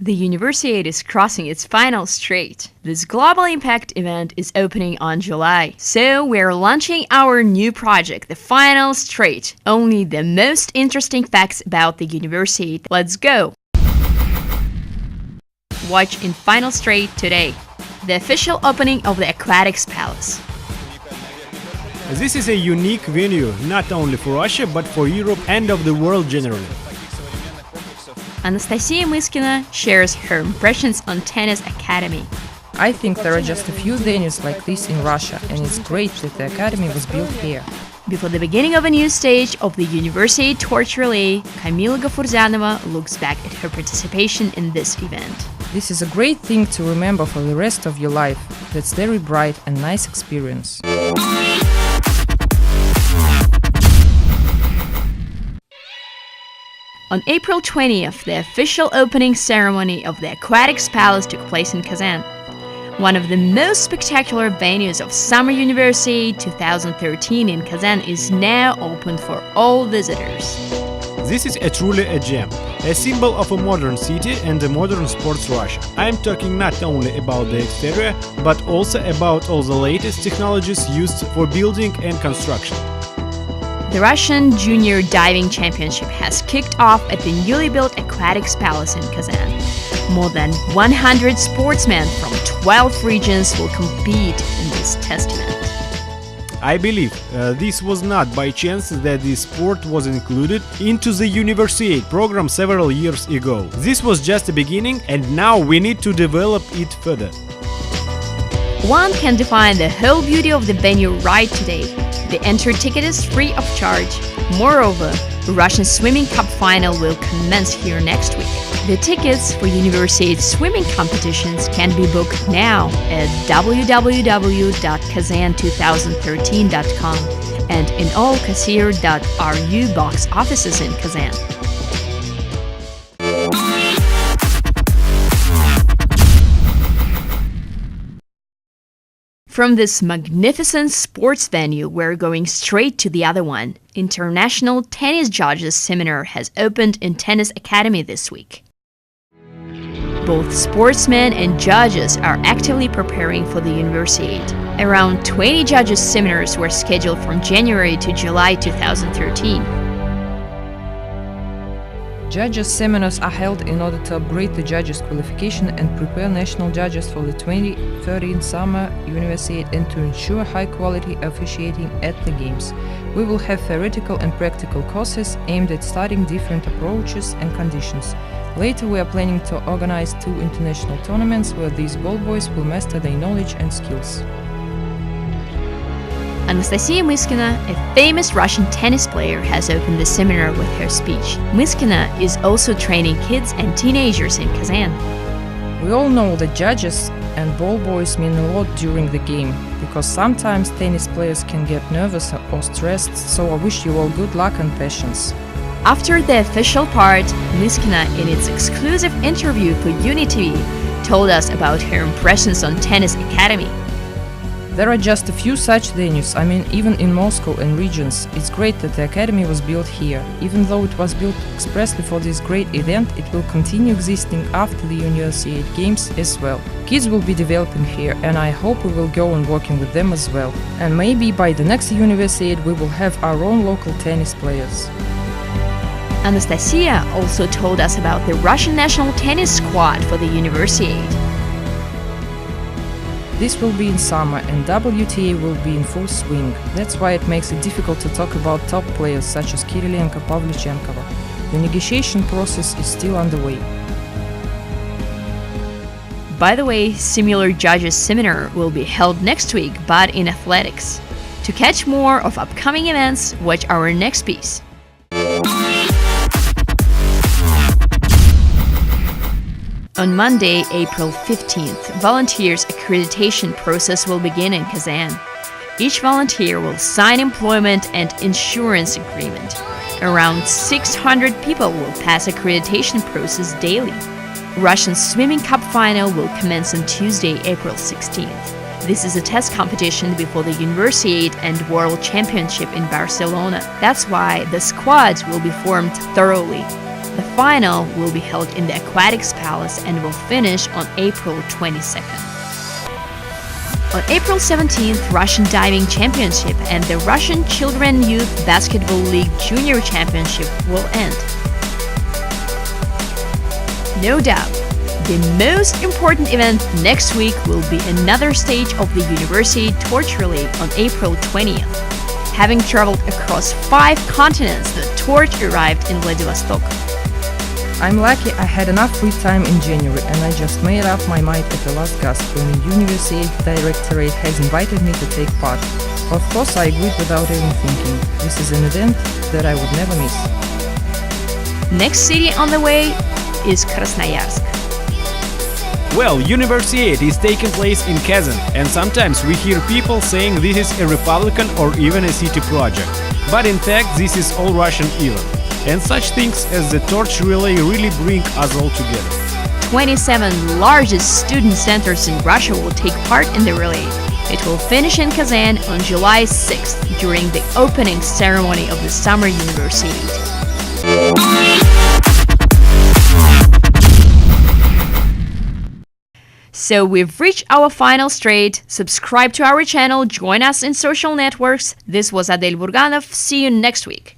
The Universiade is crossing its final straight. This global impact event is opening on July. So we're launching our new project, the Final Straight. Only the most interesting facts about the Universiade. Let's go! Watch in Final Straight today. The official opening of the Aquatics Palace. This is a unique venue, not only for Russia, but for Europe and of the world generally. Anastasia Myskina shares her impressions on Tennis Academy. I think there are just a few venues like this in Russia, and it's great that the academy was built here. Before the beginning of a new stage of the Universiade Torch Relay, Kamilla Gafurzyanova looks back at her participation in this event. This is a great thing to remember for the rest of your life. That's very bright and nice experience. On April 20th, the official opening ceremony of the Aquatics Palace took place in Kazan. One of the most spectacular venues of Summer Universiade 2013 in Kazan is now open for all visitors. This is truly a gem, a symbol of a modern city and a modern sports Russia. I am talking not only about the exterior, but also about all the latest technologies used for building and construction. The Russian Junior Diving Championship has kicked off at the newly built Aquatics Palace in Kazan. More than 100 sportsmen from 12 regions will compete in this test event. I believe this was not by chance that this sport was included into the Universiade program several years ago. This was just the beginning, and now we need to develop it further. One can define the whole beauty of the venue right today. The entry ticket is free of charge. Moreover, the Russian Swimming Cup final will commence here next week. The tickets for Universiade swimming competitions can be booked now at www.kazan2013.com and in all Kassir.ru box offices in Kazan. From this magnificent sports venue, we're going straight to the other one. International Tennis Judges Seminar has opened in Tennis Academy this week. Both sportsmen and judges are actively preparing for the Universiade. Around 20 judges seminars were scheduled from January to July 2013. Judges' seminars are held in order to upgrade the judges' qualification and prepare national judges for the 2013 Summer Universiade and to ensure high-quality officiating at the Games. We will have theoretical and practical courses aimed at studying different approaches and conditions. Later, we are planning to organize 2 international tournaments where these ball boys will master their knowledge and skills. Anastasia Myskina, a famous Russian tennis player, has opened the seminar with her speech. Myskina is also training kids and teenagers in Kazan. We all know that judges and ball boys mean a lot during the game, because sometimes tennis players can get nervous or stressed, so I wish you all good luck and patience. After the official part, Myskina, in its exclusive interview for UNI TV, told us about her impressions on Tennis Academy. There are just a few such venues, even in Moscow and regions. It's great that the academy was built here. Even though it was built expressly for this great event, it will continue existing after the Universiade Games as well. Kids will be developing here, and I hope we will go on working with them as well. And maybe by the next Universiade we will have our own local tennis players. Anastasia also told us about the Russian national tennis squad for the Universiade. This will be in summer and WTA will be in full swing. That's why it makes it difficult to talk about top players such as Kirilenko, Pavlyuchenkova. The negotiation process is still underway. By the way, similar judges seminar will be held next week, but in athletics. To catch more of upcoming events, watch our next piece. On Monday, April 15th, volunteers' accreditation process will begin in Kazan. Each volunteer will sign employment and insurance agreement. Around 600 people will pass accreditation process daily. Russian Swimming Cup final will commence on Tuesday, April 16th. This is a test competition before the Universiade and World Championship in Barcelona. That's why the squads will be formed thoroughly. The final will be held in the Aquatics Palace and will finish on April 22nd. On April 17th, Russian Diving Championship and the Russian Children Youth Basketball League Junior Championship will end. No doubt, the most important event next week will be another stage of the Universiade Torch Relay on April 20th. Having traveled across 5 continents, the torch arrived in Vladivostok. I'm lucky I had enough free time in January and I just made up my mind at the last gasp when the Universiade Directorate has invited me to take part. Of course I agreed without even thinking. This is an event that I would never miss. Next city on the way is Krasnoyarsk. Well, Universiade is taking place in Kazan, and sometimes we hear people saying this is a Republican or even a city project. But in fact, this is all Russian event. And such things as the Torch Relay really bring us all together. 27 largest student centers in Russia will take part in the relay. It will finish in Kazan on July 6th during the opening ceremony of the Summer Universiade. So we've reached our final straight. Subscribe to our channel, join us in social networks. This was Adel Burganov. See you next week.